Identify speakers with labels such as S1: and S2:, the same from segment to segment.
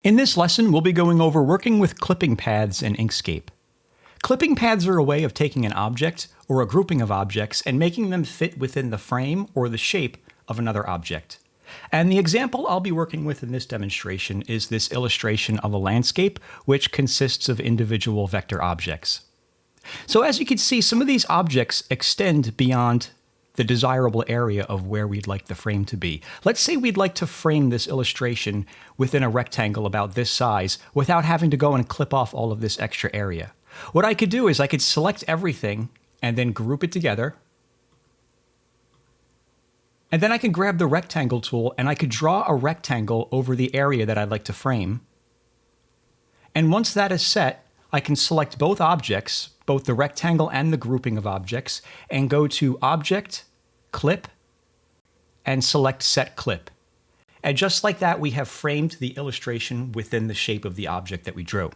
S1: In this lesson, we'll be going over working with clipping paths in Inkscape. Clipping paths are a way of taking an object or a grouping of objects and making them fit within the frame or the shape of another object. And the example I'll be working with in this demonstration is this illustration of a landscape, which consists of individual vector objects. So as you can see, some of these objects extend beyond the desirable area of where we'd like the frame to be. Let's say we'd like to frame this illustration within a rectangle about this size without having to go and clip off all of this extra area. What I could do is I could select everything and then group it together. And then I can grab the rectangle tool and I could draw a rectangle over the area that I'd like to frame. And once that is set, I can select both objects, both the rectangle and the grouping of objects, and go to Object, Clip, and select Set Clip. And just like that, we have framed the illustration within the shape of the object that we drew.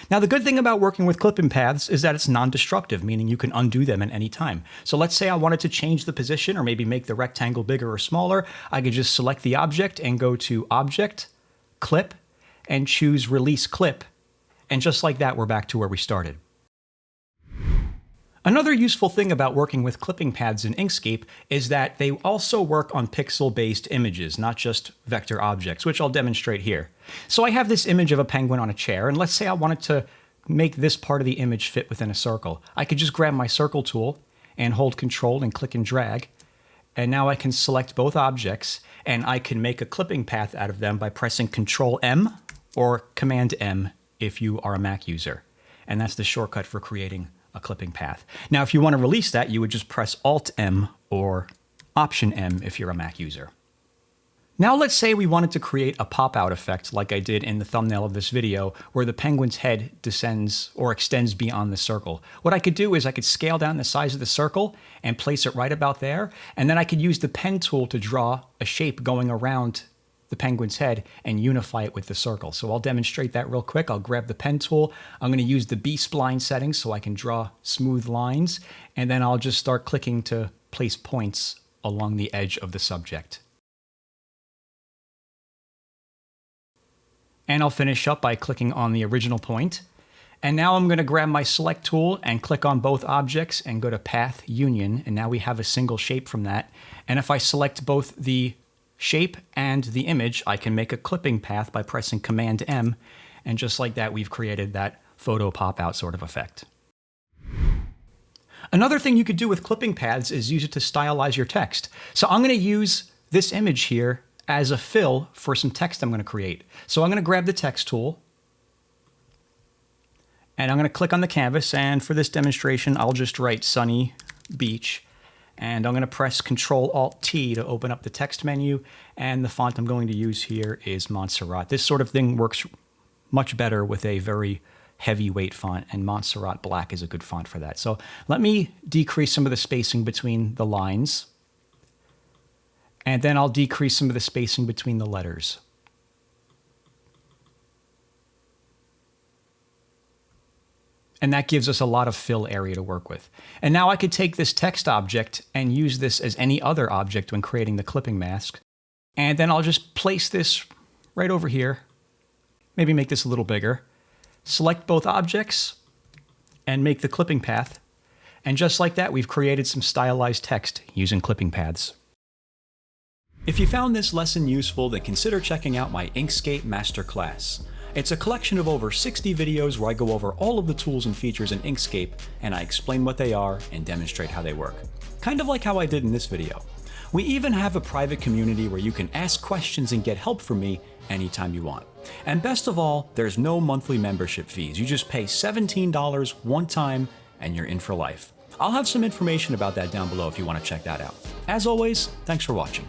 S1: Now, the good thing about working with clipping paths is that it's non-destructive, meaning you can undo them at any time. So let's say I wanted to change the position or maybe make the rectangle bigger or smaller. I could just select the object and go to Object, Clip, and choose Release Clip. And just like that, we're back to where we started. Another useful thing about working with clipping paths in Inkscape is that they also work on pixel-based images, not just vector objects, which I'll demonstrate here. So I have this image of a penguin on a chair, and let's say I wanted to make this part of the image fit within a circle. I could just grab my circle tool and hold Control and click and drag, and now I can select both objects, and I can make a clipping path out of them by pressing Control-M or Command-M if you are a Mac user. And that's the shortcut for creating a clipping path. Now, if you want to release that, you would just press Alt-M or Option-M if you're a Mac user. Now let's say we wanted to create a pop-out effect like I did in the thumbnail of this video, where the penguin's head descends or extends beyond the circle. What I could do is I could scale down the size of the circle and place it right about there, and then I could use the pen tool to draw a shape going around the penguin's head and unify it with the circle. So I'll demonstrate that real quick. I'll grab the pen tool. I'm going to use the B-spline settings so I can draw smooth lines, and then I'll just start clicking to place points along the edge of the subject. And I'll finish up by clicking on the original point. And now I'm going to grab my select tool and click on both objects and go to Path Union, and now we have a single shape from that. And if I select both the shape and the image, I can make a clipping path by pressing Command-M, and just like that, we've created that photo pop-out sort of effect. Another thing you could do with clipping paths is use it to stylize your text. So I'm going to use this image here as a fill for some text I'm going to create. So I'm going to grab the text tool, and I'm going to click on the canvas, and for this demonstration, I'll just write Sunny Beach. And I'm going to press Control-Alt-T to open up the text menu, and the font I'm going to use here is Montserrat. This sort of thing works much better with a very heavyweight font, and Montserrat Black is a good font for that. So let me decrease some of the spacing between the lines, and then I'll decrease some of the spacing between the letters. And that gives us a lot of fill area to work with. And now I could take this text object and use this as any other object when creating the clipping mask. And then I'll just place this right over here. Maybe make this a little bigger. Select both objects and make the clipping path. And just like that, we've created some stylized text using clipping paths. If you found this lesson useful, then consider checking out my Inkscape Masterclass. It's a collection of over 60 videos where I go over all of the tools and features in Inkscape, and I explain what they are and demonstrate how they work. Kind of like how I did in this video. We even have a private community where you can ask questions and get help from me anytime you want. And best of all, there's no monthly membership fees. You just pay $17 one time and you're in for life. I'll have some information about that down below if you want to check that out. As always, thanks for watching.